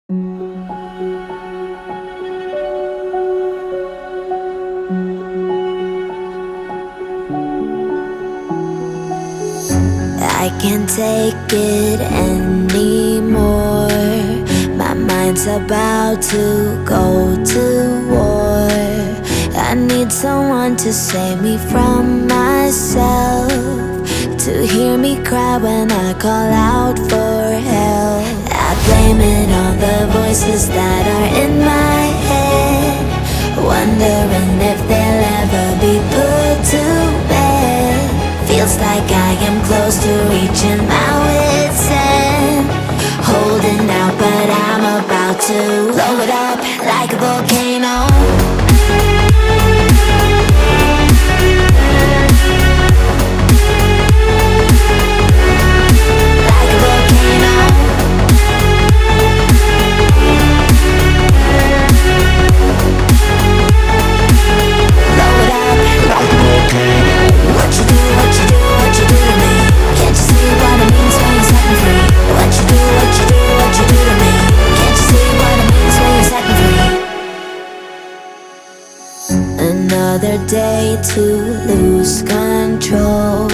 I can't take it anymore. My mind's about to go to war. I need someone to save me from myself, to hear me cry when I call out for help. I blame it on the voices that are in my head, wondering if they'll ever be put to bed. Feels like I am close to reaching my wit's end, holding out but I'm about to blow it up like a volcano. Another day to lose control.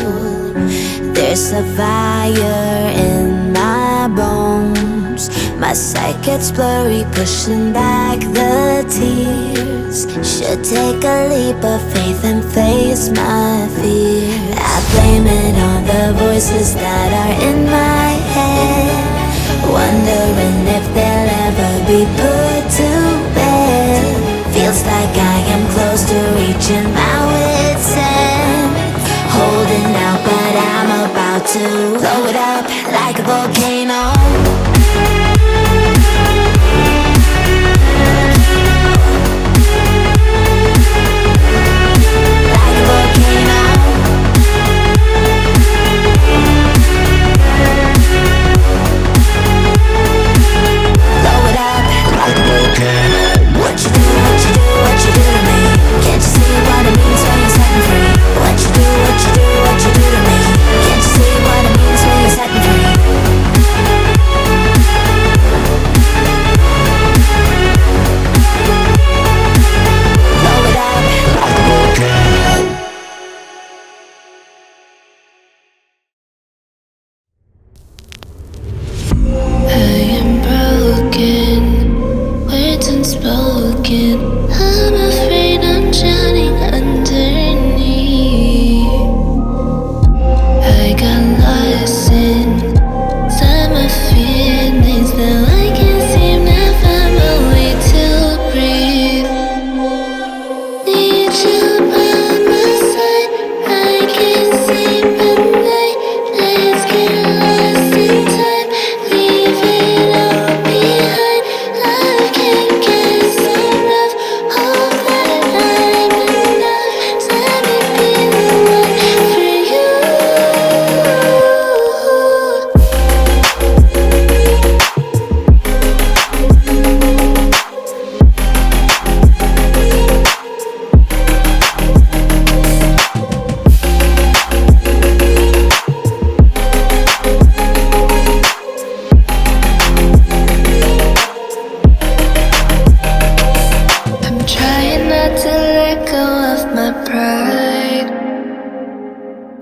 There's a fire in my bones. My sight gets blurry, pushing back the tears. Should take a leap of faith and face my fear. I blame it on the voices that are in my head, wondering if they'll ever be put to bed. Feels like I am close to reaching my wit's end, holding out but I'm about to blow it up like a volcano. I'm afraid I'm drowning underneath. I got lost inside my feelings. Now I can't seem to find my way to breathe. Need you by my side. I can't sleep at night. Let's get lost in time. Leave it all behind. Love can get so rough. Hope that I'm enough. Let me be the one for you. I'm trying not to let go of my pride,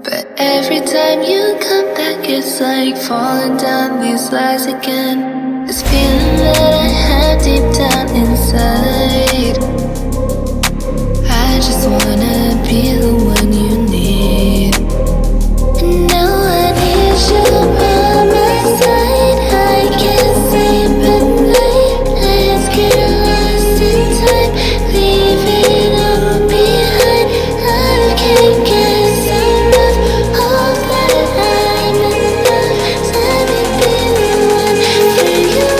but every time you come back, it's like falling down these lies again. This feeling that I have deep down inside. I just wanna be the one you need. And now I need you by my side. I can't sleep at night. Let's get lost in time. Leave it all behind. Love can get so rough. Hope that I'm enough. Let me be the one for you.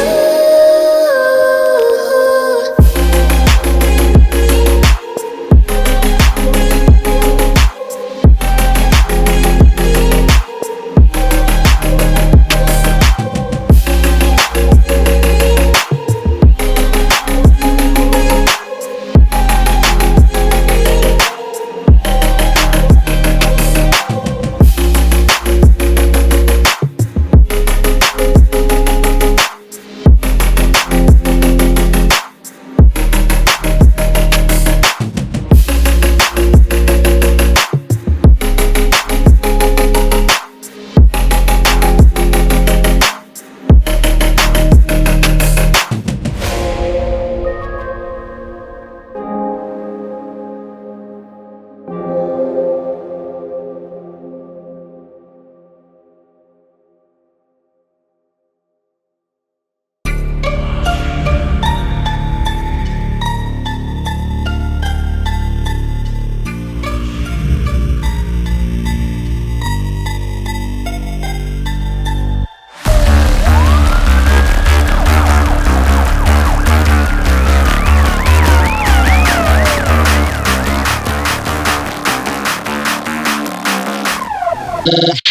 What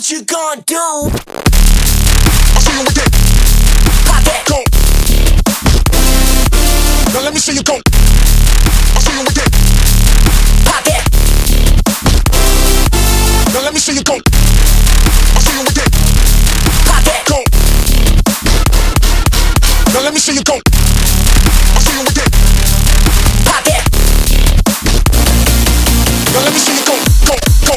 you gonna do? I'll see you with it. Hot that go. Now let me see you go. I'll see you with it. Hot that. Now let me see you go. I'll see you with it. Hot that go. Now let me see you go. I'll see you with it. Hot that. Now let me see you go. Go, go.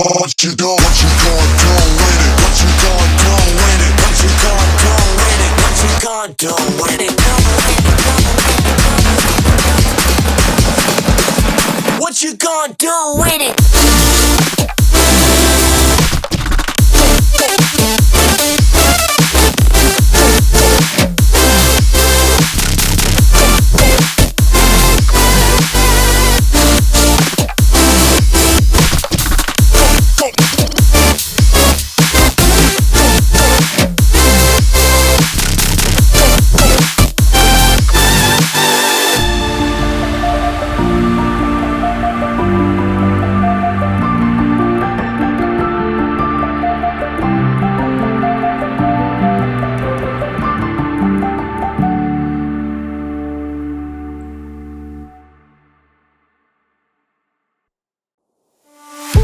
What you do? What you gonna do with it? What you gonna do with it? What you gonna do with it? What you gonna do with it? What you gonna do with it?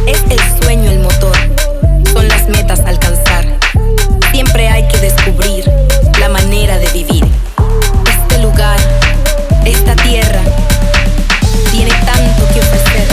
Es el sueño el motor, son las metas a alcanzar. Siempre hay que descubrir la manera de vivir. Este lugar, esta tierra, tiene tanto que ofrecer.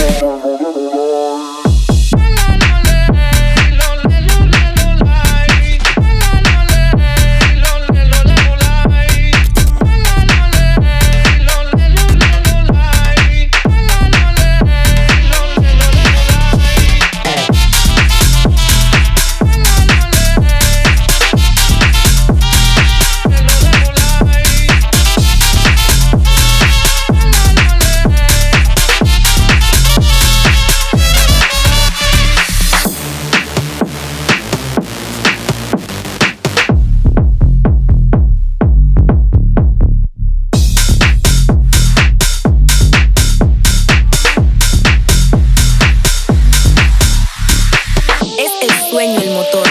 Sueño el motor,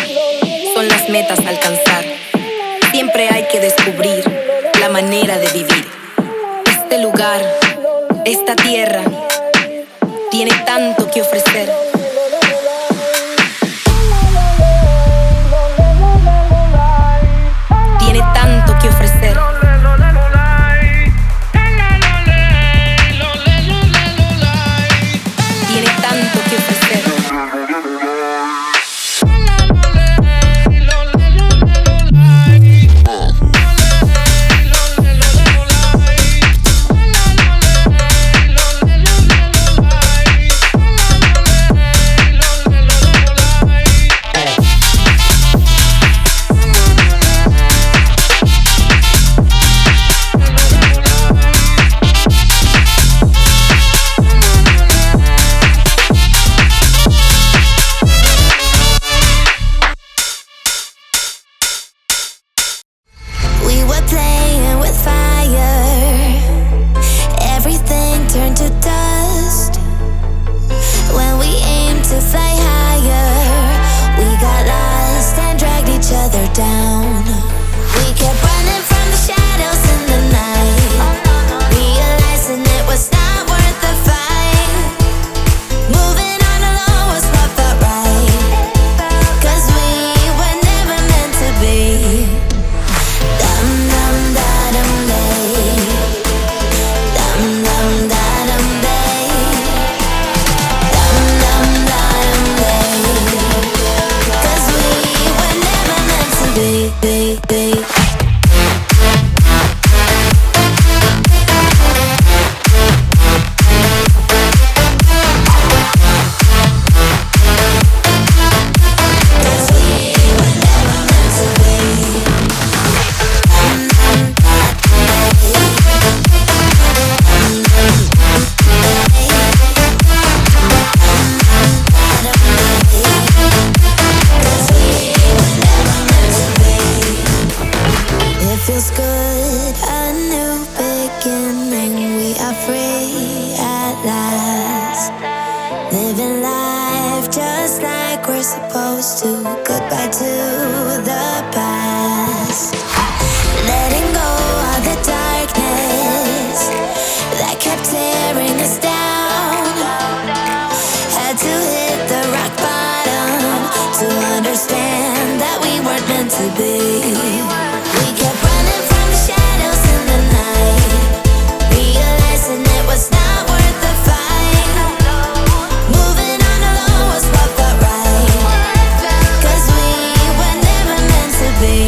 son las metas a alcanzar. Siempre hay que descubrir la manera de vivir. Este lugar, esta tierra, tiene tanto que ofrecer. Tiene tanto que ofrecer. Tiene tanto que ofrecer. to the past. Letting go of the darkness that kept tearing us down. Had to hit the rock bottom to understand that we weren't meant to be. We kept running from the shadows in the night, realizing it was not worth the fight. Moving on alone was what felt right, 'cause we were never meant to be.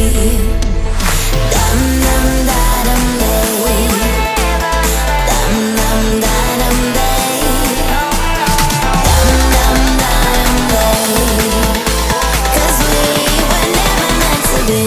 Dum dum da dum day, dum dum da dum day, dum dum da dum day, 'cause we were never meant to be.